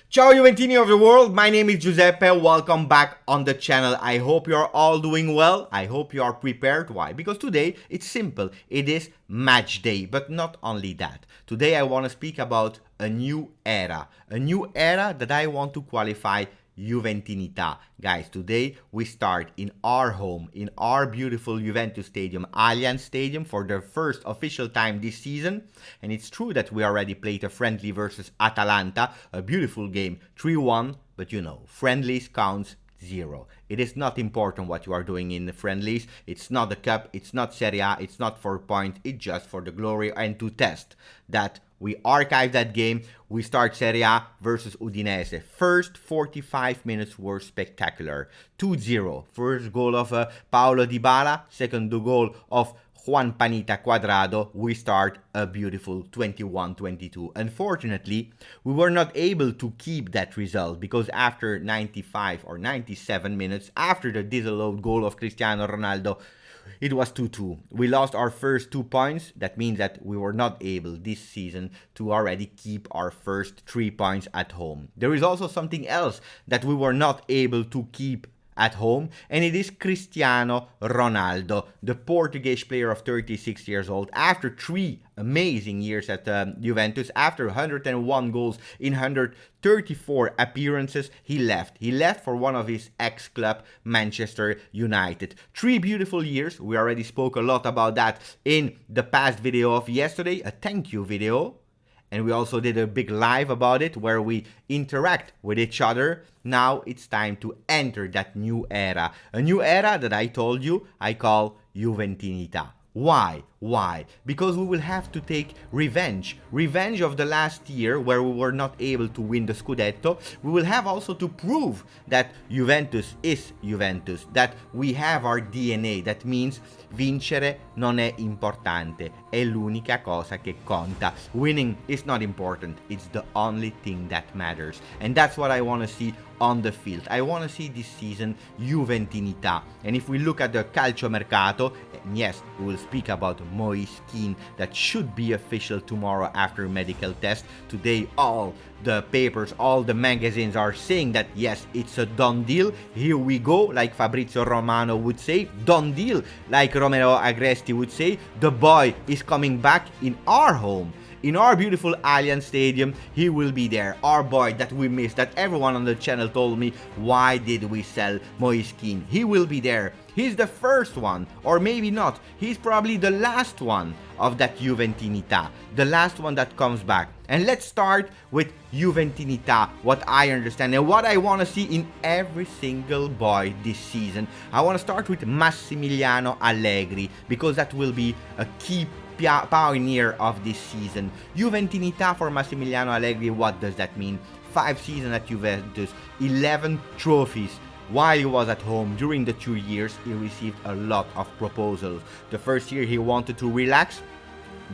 Ciao Juventini of the world, my name is Giuseppe, welcome back on the channel. I hope you're all doing well, I hope you are prepared. Why? Because today it's simple, it is match day, but not only that. Today I want to speak about a new era that I want to qualify Juventinita. Guys, today we start in our home, in our beautiful Juventus stadium, Allianz Stadium, for the first official time this season. And it's true that we already played a friendly versus Atalanta, a beautiful game, 3-1, but you know, friendlies counts 0. It is not important what you are doing in the friendlies. It's not the cup, it's not Serie A, it's not for points, it's just for the glory and to test that we archive that game. We start Serie A versus Udinese. First 45 minutes were spectacular. 2-0. First goal of Paulo Dybala. Second goal of Juan Panita Cuadrado. We start a beautiful 21-22. Unfortunately, we were not able to keep that result because after 95 or 97 minutes, after the disallowed goal of Cristiano Ronaldo, it was 2-2. We lost our first 2 points. That means that we were not able this season to already keep our first 3 points at home. There is also something else that we were not able to keep at home, and it is Cristiano Ronaldo, the Portuguese player of 36 years old. After 3 amazing years at Juventus, after 101 goals in 134 appearances, he left. He left for one of his ex-club, Manchester United. 3 beautiful years. We already spoke a lot about that in the past video of yesterday, a thank you video. And we also did a big live about it where we interact with each other. Now it's time to enter that new era. A new era that I told you I call Juventinita. Why? Why? Because we will have to take revenge. Revenge of the last year where we were not able to win the Scudetto. We will have also to prove that Juventus is Juventus, that we have our DNA. That means vincere non è importante, è l'unica cosa che conta. Winning is not important, it's the only thing that matters. And that's what I want to see on the field. I want to see this season Juventinita. And if we look at the calciomercato, and yes, we will speak about Moise Kean that should be official tomorrow after medical test. Today all the papers, all the magazines are saying that yes, it's a done deal. Here we go, like Fabrizio Romano would say, done deal, like Romero Agresti would say. The boy is coming back in our home. In our beautiful Allianz Stadium, he will be there. Our boy that we missed, that everyone on the channel told me, why did we sell Moise Kean? He will be there. He's the first one, or maybe not. He's probably the last one of that Juventinita, the last one that comes back. And let's start with Juventinita, what I understand and what I want to see in every single boy this season. I want to start with Massimiliano Allegri, because that will be a key pioneer of this season. Juventinita for Massimiliano Allegri, what does that mean? 5 seasons at Juventus, 11 trophies. While he was at home during the 2 years, he received a lot of proposals. The first year he wanted to relax.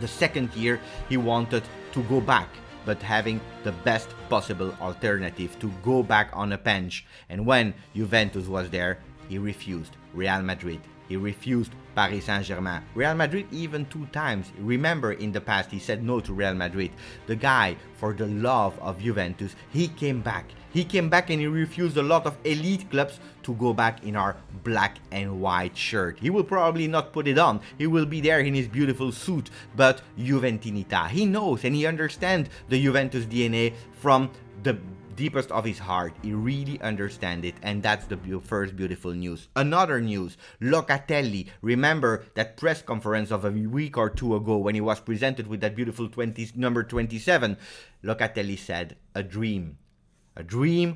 The second year he wanted to go back, but having the best possible alternative to go back on a bench. And when Juventus was there, he refused Real Madrid. He refused Paris Saint-Germain. Real Madrid even 2 times. Remember in the past he said no to Real Madrid. The guy, for the love of Juventus, he came back. He came back and he refused a lot of elite clubs to go back in our black and white shirt. He will probably not put it on. He will be there in his beautiful suit. But Juventinita, he knows and he understands the Juventus DNA from the deepest of his heart. He really understands it, and that's the first beautiful news. Another news, Locatelli. Remember that press conference of a week or 2 ago when he was presented with that beautiful number 27. Locatelli said, a dream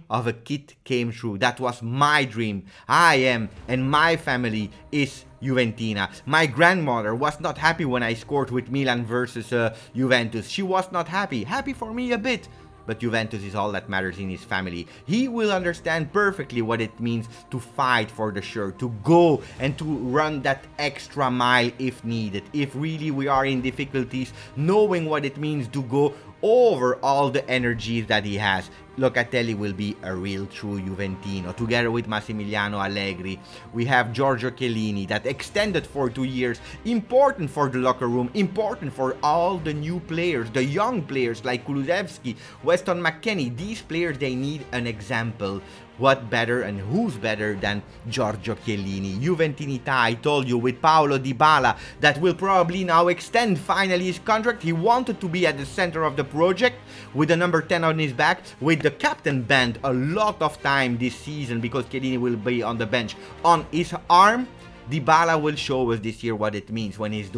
of a kid came true. That was my dream. I am, and my family is Juventina. My grandmother was not happy when I scored with Milan versus Juventus. She was not happy. Happy for me a bit. But Juventus is all that matters in his family. He will understand perfectly what it means to fight for the shirt, to go and to run that extra mile if needed. If really we are in difficulties, knowing what it means to go over all the energy that he has. Locatelli will be a real true Juventino. Together with Massimiliano Allegri, we have Giorgio Chiellini that extended for 2 years. Important for the locker room, important for all the new players, the young players like Kulusevski, Weston McKennie. These players, they need an example. What better and who's better than Giorgio Chiellini? Juventinita, I told you, with Paulo Dybala, that will probably now extend finally his contract. He wanted to be at the center of the project with the number 10 on his back, with the captain band a lot of time this season because Chiellini will be on the bench on his arm. Dybala will show us this year what it means when he's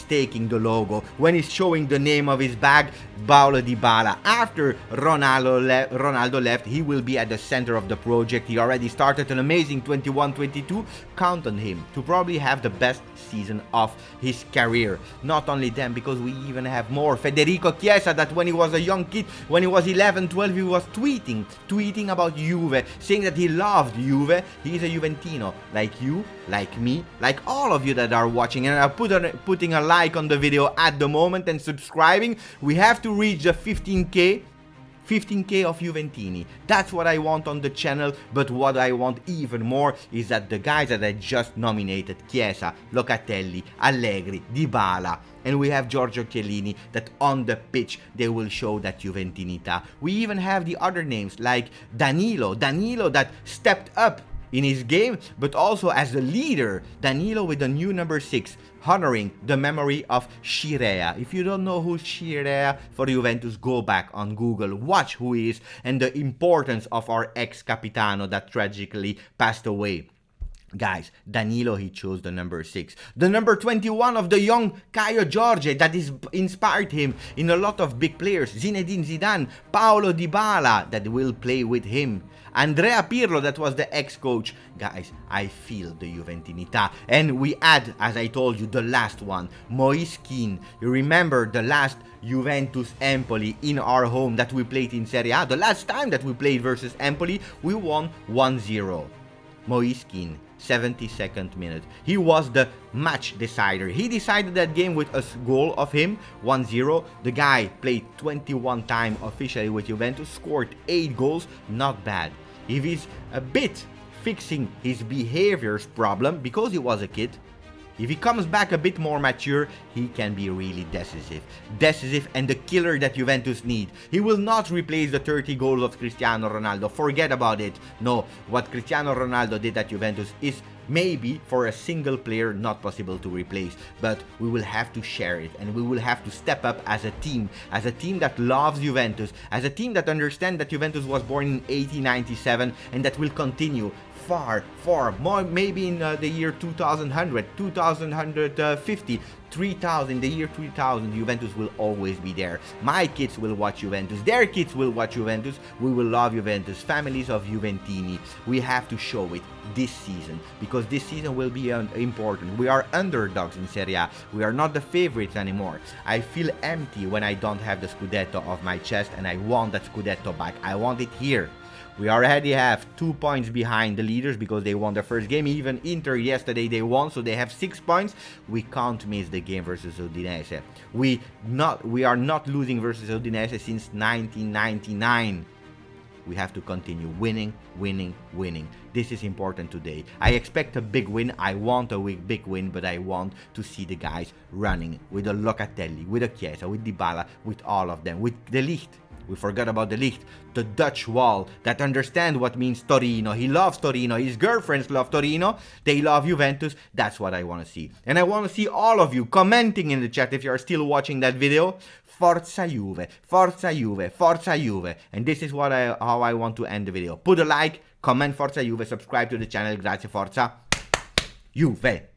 taking the logo, when he's showing the name of his bag, Paulo Dybala. After Ronaldo left, he will be at the center of the project. He already started an amazing 21-22. Count on him to probably have the best season of his career. Not only them, because we even have more. Federico Chiesa, that when he was a young kid, when he was 11, 12, he was tweeting about Juve, saying that he loved Juve. He's a Juventino, like you, like me, like all of you that are watching, and are putting a like on the video at the moment and subscribing. We have to reach the 15k of Juventini. That's what I want on the channel, but what I want even more is that the guys that I just nominated, Chiesa, Locatelli, Allegri, Dybala, and we have Giorgio Chiellini, that on the pitch they will show that Juventinita. We even have the other names like Danilo that stepped up in his game, but also as a leader. Danilo with the new number 6, honoring the memory of Scirea. If you don't know who's Scirea for Juventus, go back on Google, watch who he is, and the importance of our ex-capitano that tragically passed away. Guys, Danilo, he chose the number 6. The number 21 of the young Caio Jorge that is inspired him in a lot of big players. Zinedine Zidane, Paulo Dybala that will play with him. Andrea Pirlo, that was the ex-coach. Guys, I feel the Juventinita. And we add, as I told you, the last one, Moise Kean. You remember the last Juventus Empoli in our home that we played in Serie A? The last time that we played versus Empoli, we won 1-0. Moise Kean, 72nd minute. He was the match decider. He decided that game with a goal of him, 1-0. The guy played 21 times officially with Juventus, scored 8 goals, not bad. If he's a bit fixing his behaviors problem because he was a kid, if he comes back a bit more mature, he can be really decisive and the killer that Juventus need. He will not replace the 30 goals of Cristiano Ronaldo. Forget about it. No, what Cristiano Ronaldo did at Juventus is maybe for a single player not possible to replace, but we will have to share it and we will have to step up as a team that loves Juventus, as a team that understands that Juventus was born in 1897 and that will continue far more, maybe in the year 2100, 2150, 3000, the year 3000, Juventus will always be there. My kids will watch Juventus, their kids will watch Juventus, we will love Juventus, families of Juventini. We have to show it this season, because this season will be important. We are underdogs in Serie A, we are not the favorites anymore. I feel empty when I don't have the Scudetto off my chest, and I want that Scudetto back. I want it here. We already have 2 points behind the leaders because they won the first game. Even Inter yesterday they won, so they have 6 points. We can't miss the game versus Udinese. We are not losing versus Udinese since 1999. We have to continue winning. This is important today. I expect a big win. I want a big win, but I want to see the guys running with a Locatelli, with a Chiesa, with Dybala, with all of them, with the Ligt. We forgot about the Ligt, the Dutch wall that understand what means Torino. He loves Torino. His girlfriends love Torino. They love Juventus. That's what I want to see. And I want to see all of you commenting in the chat if you are still watching that video. Forza Juve, Forza Juve, Forza Juve. And this is how I want to end the video. Put a like, comment Forza Juve, subscribe to the channel. Grazie, Forza Juve.